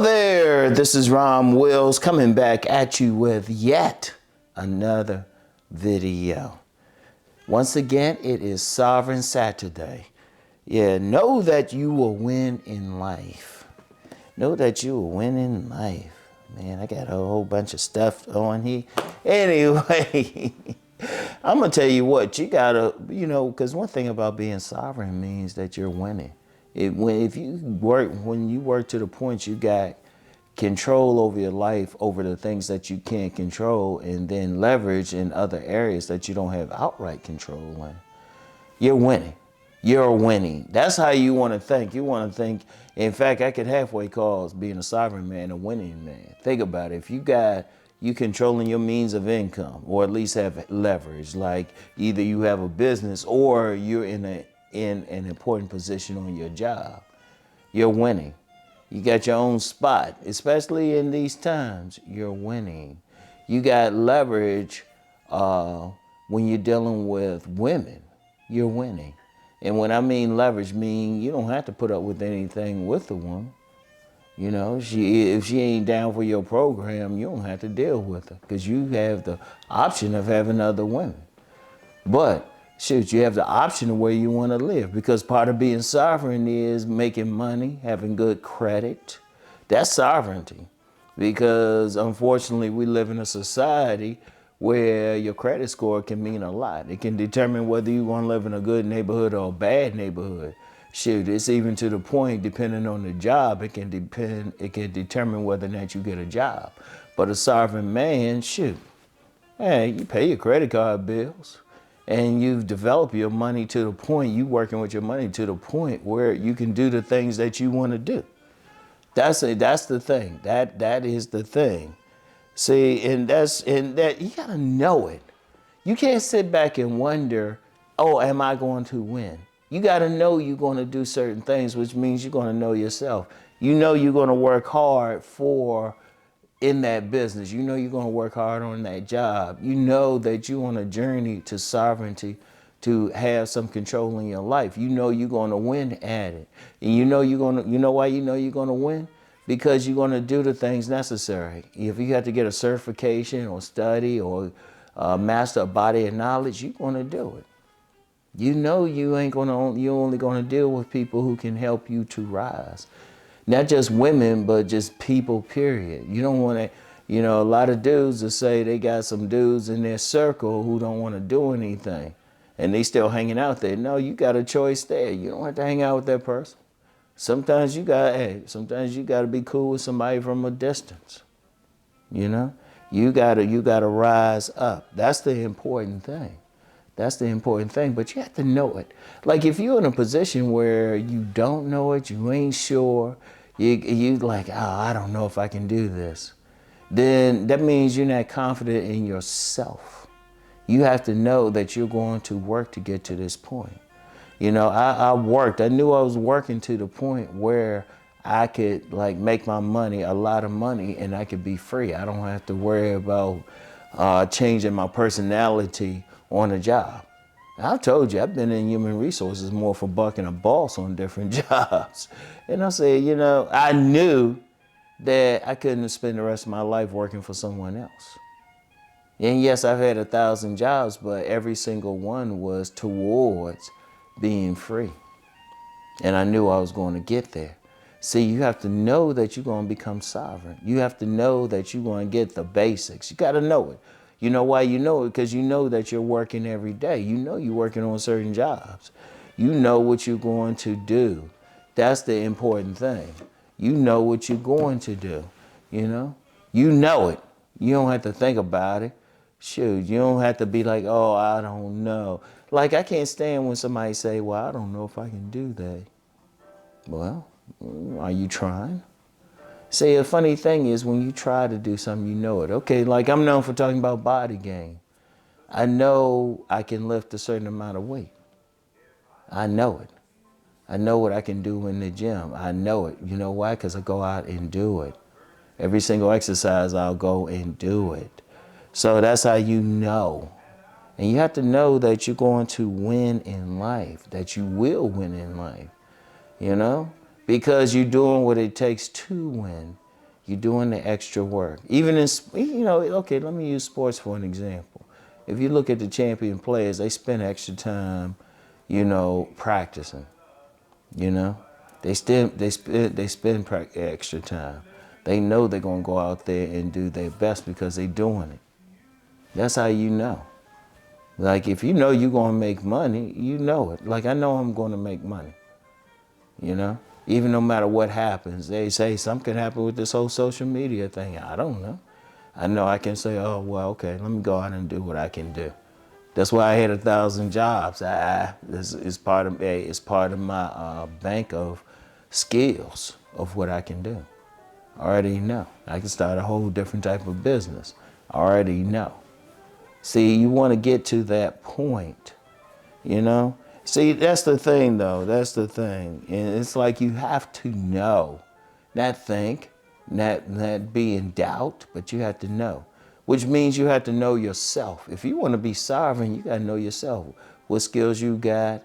there, this is Rom Wills coming back at you with yet another video. Once again, it is Sovereign Saturday. Yeah, know that you will win in life. Know that you will win in life. Man, I got a whole bunch of stuff on here. Anyway, I'm going to tell you what, you got to, because one thing about being sovereign means that you're winning. When you work to the point you got control over your life, over the things that you can't control, and then leverage in other areas that you don't have outright control in, you're winning. You're winning. That's how you want to think. You want to think, in fact, I could halfway call being a sovereign man a winning man. Think about it. If you controlling your means of income, or at least have leverage, like either you have a business or you're in an important position on your job, you're winning. You got your own spot, especially in these times, you're winning. You got leverage when you're dealing with women, you're winning. And when I mean leverage, you don't have to put up with anything with the woman. If she ain't down for your program, you don't have to deal with her because you have the option of having other women. But shoot, you have the option of where you want to live, because part of being sovereign is making money, having good credit. That's sovereignty, because unfortunately we live in a society where your credit score can mean a lot. It can determine whether you want to live in a good neighborhood or a bad neighborhood. Shoot, it's even to the point, depending on the job, it can determine whether or not you get a job. But a sovereign man, shoot, hey, you pay your credit card bills. And you've developed your money to the point, you working with your money to the point where you can do the things that you want to do. That's the thing. That is the thing. See, and that you gotta know it. You can't sit back and wonder, oh, am I going to win? You gotta know you're going to do certain things, which means you're going to know yourself. You know you're going to work hard in that business. You know you're going to work hard on that job. You know that you're on a journey to sovereignty, to have some control in your life. You know you're going to win at it. And you know why you know you're going to win? Because you're going to do the things necessary. If you have to get a certification or study or master a body of knowledge, you're going to do it. You know you're only going to deal with people who can help you to rise. Not just women, but just people, period. You don't want to, a lot of dudes will say they got some dudes in their circle who don't want to do anything, and they still hanging out there. No, you got a choice there. You don't have to hang out with that person. Sometimes you got to be cool with somebody from a distance. You gotta rise up. That's the important thing. That's the important thing, but you have to know it. Like if you're in a position where you don't know it, you ain't sure, you like, oh, I don't know if I can do this, then that means you're not confident in yourself. You have to know that you're going to work to get to this point. I knew I was working to the point where I could make my money, a lot of money, and I could be free. I don't have to worry about changing my personality on a job. I told you, I've been in human resources more for bucking a boss on different jobs. And I said, I knew that I couldn't spend the rest of my life working for someone else. And yes, I've had 1,000 jobs, but every single one was towards being free. And I knew I was going to get there. See, you have to know that you're going to become sovereign. You have to know that you're going to get the basics. You got to know it. You know why you know it? Because you know that you're working every day. You know you're working on certain jobs. You know what you're going to do. That's the important thing. You know what you're going to do. You know it. You don't have to think about it. Shoot, you don't have to be like, oh, I don't know. Like, I can't stand when somebody say, well, I don't know if I can do that. Well, are you trying? See, the funny thing is when you try to do something, you know it. Okay, like I'm known for talking about body game. I know I can lift a certain amount of weight. I know it. I know what I can do in the gym. I know it. You know why? Because I go out and do it. Every single exercise, I'll go and do it. So that's how you know. And you have to know that you're going to win in life, that you will win in life, because you're doing what it takes to win. You're doing the extra work. Even in, okay, let me use sports for an example. If you look at the champion players, they spend extra time, practicing. They spend extra time. They know they're gonna go out there and do their best because they're doing it. That's how you know. Like if you know you're gonna make money, you know it. Like I know I'm gonna make money. Even no matter what happens, they say something can happen with this whole social media thing. I don't know. I know I can say, oh well, okay, let me go out and do what I can do. That's why I had 1,000 jobs. This is part of my bank of skills of what I can do. I already know. I can start a whole different type of business. I already know. See, you want to get to that point, See, that's the thing, though. That's the thing. And it's like you have to know, not think, not be in doubt, but you have to know. Which means you have to know yourself. If you want to be sovereign, you got to know yourself. What skills you got,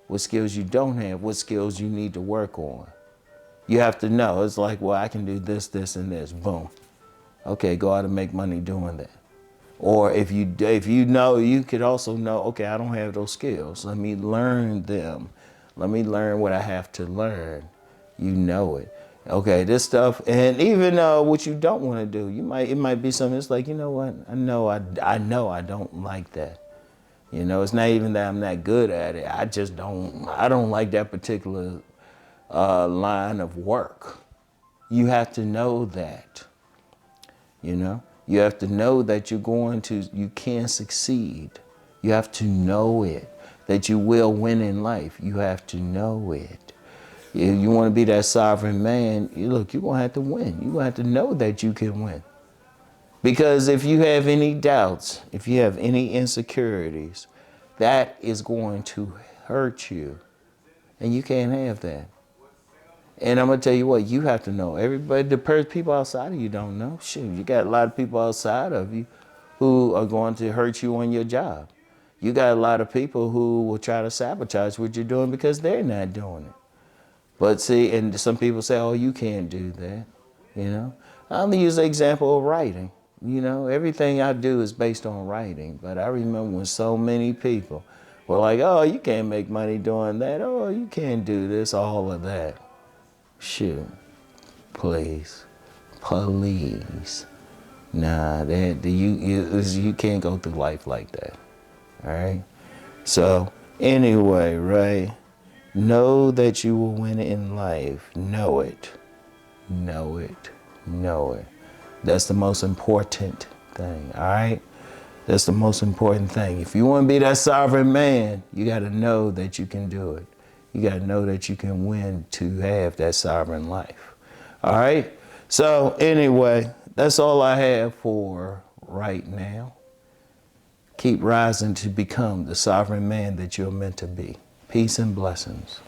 what skills you don't have, what skills you need to work on. You have to know. It's like, well, I can do this, this, and this. Boom. Okay, go out and make money doing that. Or if you know, you could also know, okay, I don't have those skills. Let me learn them. Let me learn what I have to learn. You know it. Okay, this stuff, and even what you don't want to do, it might be something that's like, you know what, I know I don't like that. It's not even that I'm not good at it. I don't like that particular line of work. You have to know that, You have to know that you can succeed. You have to know it, that you will win in life. You have to know it. If you want to be that sovereign man, you're going to have to win. You're going to have to know that you can win. Because if you have any doubts, if you have any insecurities, that is going to hurt you. And you can't have that. And I'm going to tell you what, you have to know. Everybody, the people outside of you don't know. Shoot, you got a lot of people outside of you who are going to hurt you on your job. You got a lot of people who will try to sabotage what you're doing because they're not doing it. But see, and some people say, oh, you can't do that, I'm going to use the example of writing. Everything I do is based on writing. But I remember when so many people were like, oh, you can't make money doing that. Oh, you can't do this, all of that. Shoot, please. Nah, you can't go through life like that, all right? So anyway, right? Know that you will win in life. Know it. Know it. Know it. That's the most important thing, all right? That's the most important thing. If you want to be that sovereign man, you got to know that you can do it. You got to know that you can win to have that sovereign life, all right? So anyway, that's all I have for right now. Keep rising to become the sovereign man that you're meant to be. Peace and blessings.